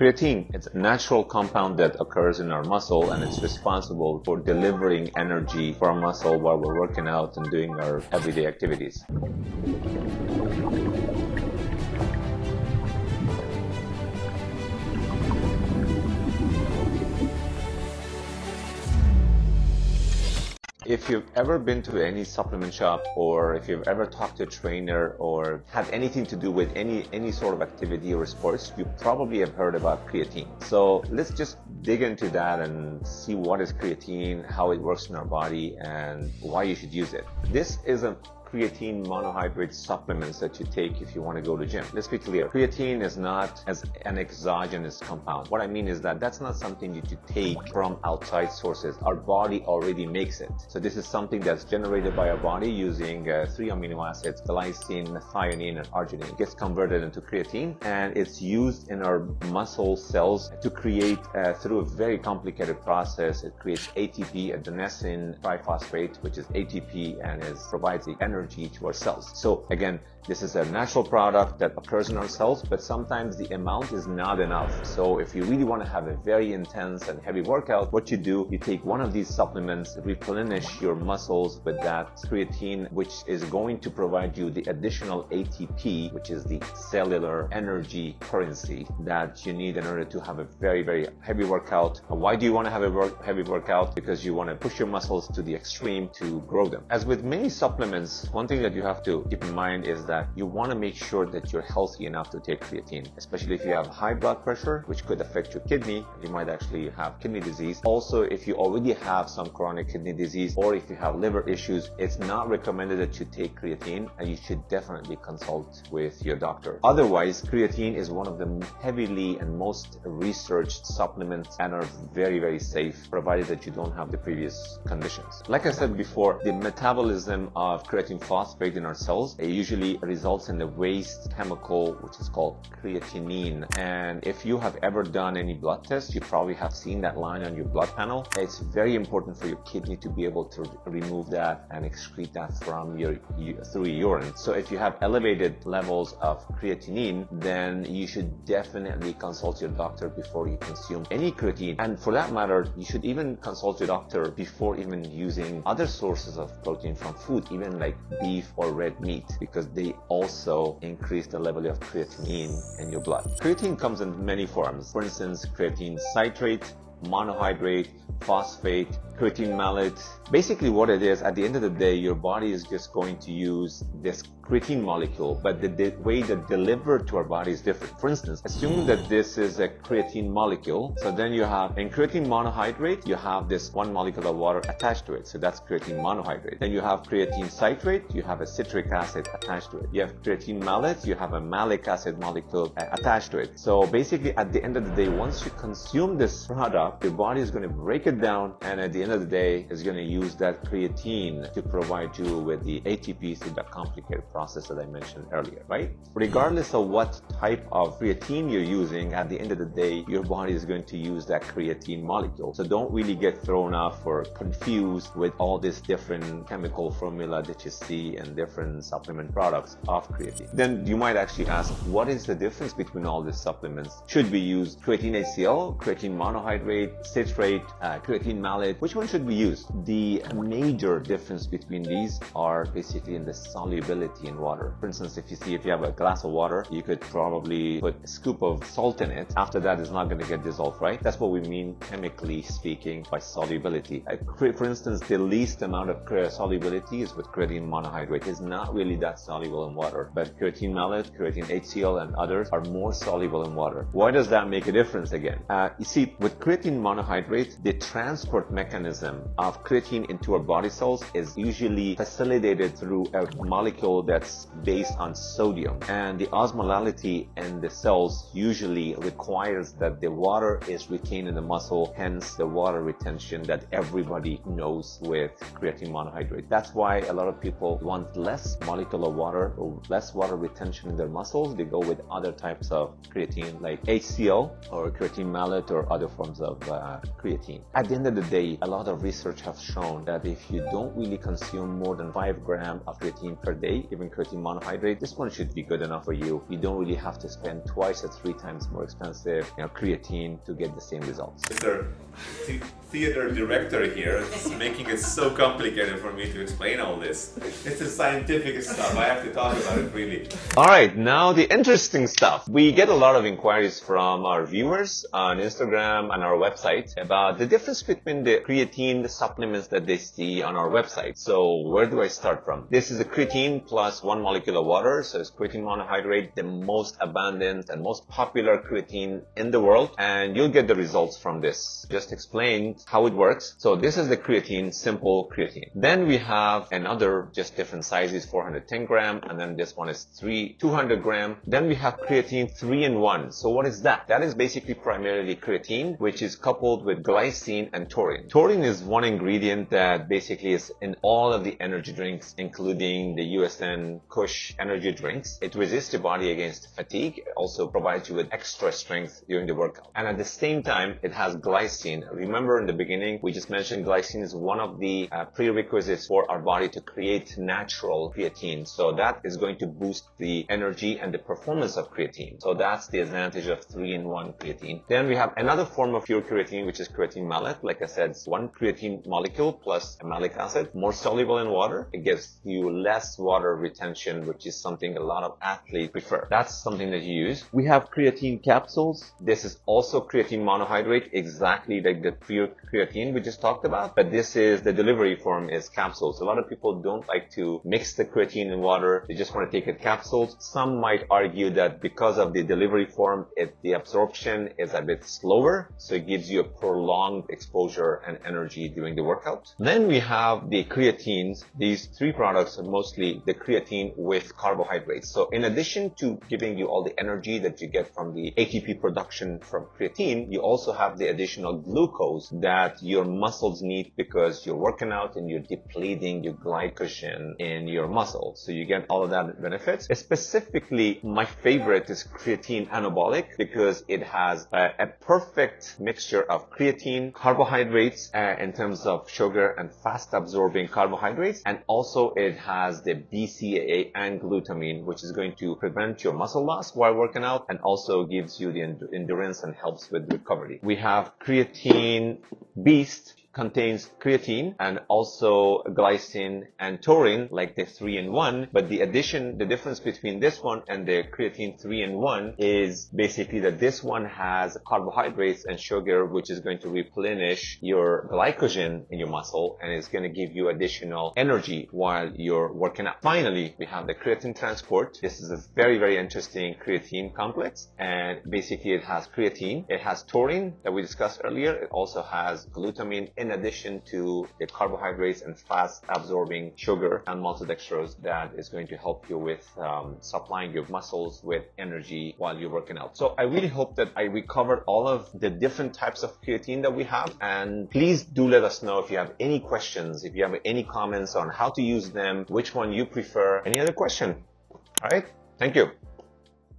Creatine, it's a natural compound that occurs in our muscle, and it's responsible for delivering energy for our muscle while we're working out and doing our everyday activities. If you've ever been to any supplement shop, or if you've ever talked to a trainer or had anything to do with any sort of activity or sports, you probably have heard about creatine. So let's just dig into that and see what is creatine, how it works in our body, and why you should use it. This is a creatine monohydrate supplements that you take if you want to go to gym. Let's be clear, creatine is not as an exogenous compound. What I mean is that that's not something you should take from outside sources. Our body already makes it. So this is something that's generated by our body using 3 amino acids, glycine, methionine, and arginine. It gets converted into creatine, and it's used in our muscle cells to create, through a very complicated process, it creates ATP, adenosine triphosphate, which is ATP, and provides the energy to our cells. So again, this is a natural product that occurs in our cells, but sometimes the amount is not enough. So if you really want to have a very intense and heavy workout, what you do, you take one of these supplements, replenish your muscles with that creatine, which is going to provide you the additional ATP, which is the cellular energy currency that you need in order to have a very, very heavy workout. Why do you want to have a heavy workout? Because you want to push your muscles to the extreme to grow them. As with many supplements, one thing that you have to keep in mind is that you want to make sure that you're healthy enough to take creatine, especially if you have high blood pressure, which could affect your kidney. You might actually have kidney disease. Also, if you already have some chronic kidney disease, or if you have liver issues, it's not recommended that you take creatine, and you should definitely consult with your doctor. Otherwise, creatine is one of the heavily and most researched supplements and are very, very safe, provided that you don't have the previous conditions. Like I said before, the metabolism of creatine phosphate in our cells, it usually results in the waste chemical, which is called creatinine. And if you have ever done any blood tests, you probably have seen that line on your blood panel. It's very important for your kidney to be able to remove that and excrete that from through your urine. So if you have elevated levels of creatinine, then you should definitely consult your doctor before you consume any creatine. And for that matter, you should even consult your doctor before even using other sources of protein from food, even like beef or red meat, because they also increase the level of creatinine in your blood. Creatine comes in many forms. For instance, creatine citrate, monohydrate, phosphate, creatine malate. Basically what it is, at the end of the day, your body is just going to use this creatine molecule, but the way that delivered to our body is different. For instance, assume that this is a creatine molecule, so then you have, in creatine monohydrate, you have this one molecule of water attached to it, so that's creatine monohydrate. Then you have creatine citrate, you have a citric acid attached to it. You have creatine malate, you have a malic acid molecule attached to it. So basically, at the end of the day, once you consume this product, your body is going to break it down, and at the end of the day, is going to use that creatine to provide you with the ATP through that complicated process that I mentioned earlier, right? Regardless of what type of creatine you're using, at the end of the day, your body is going to use that creatine molecule. So don't really get thrown off or confused with all this different chemical formula that you see in different supplement products of creatine. Then you might actually ask, what is the difference between all these supplements? Should we use creatine HCl, creatine monohydrate, citrate, creatine malate? Which one should we use? The major difference between these are basically in the solubility in water. For instance, if you have a glass of water, you could probably put a scoop of salt in it. After that, it's not going to get dissolved, right? That's what we mean, chemically speaking, by solubility. For instance, the least amount of solubility is with creatine monohydrate. It's not really that soluble in water, but creatine malate, creatine HCl, and others are more soluble in water. Why does that make a difference again? You see, with creatine monohydrate, the transport mechanism of creatine into our body cells is usually facilitated through a molecule that's based on sodium, and the osmolality in the cells usually requires that the water is retained in the muscle, hence the water retention that everybody knows with creatine monohydrate. That's why a lot of people want less molecular water or less water retention in their muscles. They go with other types of creatine like HCl or creatine malate or other forms of creatine. At the end of the day, a lot of research has shown that if you don't really consume more than 5 grams of creatine per day, even fast-absorbing creatine monohydrate, this one should be good enough for you. You don't really have to spend twice or 3 times more expensive, creatine to get the same results. Mr. Theater director here is making it so complicated for me to explain all this. It's a scientific stuff. I have to talk about it really. All right, now the interesting stuff. We get a lot of inquiries from our viewers on Instagram and our website about the difference between the creatine supplements that they see on our website. So where do I start from? This is a creatine plus 1 molecule of water. So it's creatine monohydrate, the most abundant and most popular creatine in the world. And you'll get the results from this. Just explain how it works. So this is the creatine, simple creatine. Then we have another, just different sizes, 410 gram, and then this one is 200 gram. Then we have creatine 3-in-1. So what is that? That is basically primarily creatine, which is coupled with glycine and taurine. Taurine is one ingredient that basically is in all of the energy drinks, including the USN Kush energy drinks. It resists the body against fatigue. It also provides you with extra strength during the workout. And at the same time, it has glycine. Remember in the beginning, we just mentioned glycine is one of the prerequisites for our body to create natural creatine. So that is going to boost the energy and the performance of creatine. So that's the advantage of 3-in-1 creatine. Then we have another form of pure creatine, which is creatine malate. Like I said, it's 1 creatine molecule plus a malic acid, more soluble in water. It gives you less water retention, which is something a lot of athletes prefer. That's something that you use. We have creatine capsules. This is also creatine monohydrate, exactly like the pure creatine we just talked about, but this is the delivery form is capsules. A lot of people don't like to mix the creatine in water. They just want to take it capsules. Some might argue that because of the delivery form, the absorption is a bit slower, so it gives you a prolonged exposure and energy during the workout. Then we have the creatines. These 3 products are mostly the creatine with carbohydrates. So in addition to giving you all the energy that you get from the ATP production from creatine, you also have the additional glucose that your muscles need because you're working out and you're depleting your glycogen in your muscle. So you get all of that benefits. Specifically, my favorite is creatine anabolic because it has a perfect mixture of creatine, carbohydrates in terms of sugar and fast absorbing carbohydrates. And also it has the BCAA and glutamine, which is going to prevent your muscle loss while working out and also gives you the endurance and helps with recovery. We have creatine Beast, contains creatine and also glycine and taurine like the 3-in-1, but the difference between this one and the creatine 3-in-1 is basically that this one has carbohydrates and sugar, which is going to replenish your glycogen in your muscle and is going to give you additional energy while you're working out. Finally, we have the creatine transport. This is a very, very interesting creatine complex, and basically it has creatine, it has taurine that we discussed earlier, it also has glutamine in addition to the carbohydrates and fast absorbing sugar and maltodextrose that is going to help you with supplying your muscles with energy while you're working out. So I really hope that we covered all of the different types of creatine that we have, and please do let us know if you have any questions, if you have any comments on how to use them, which one you prefer, any other question. All right, thank you.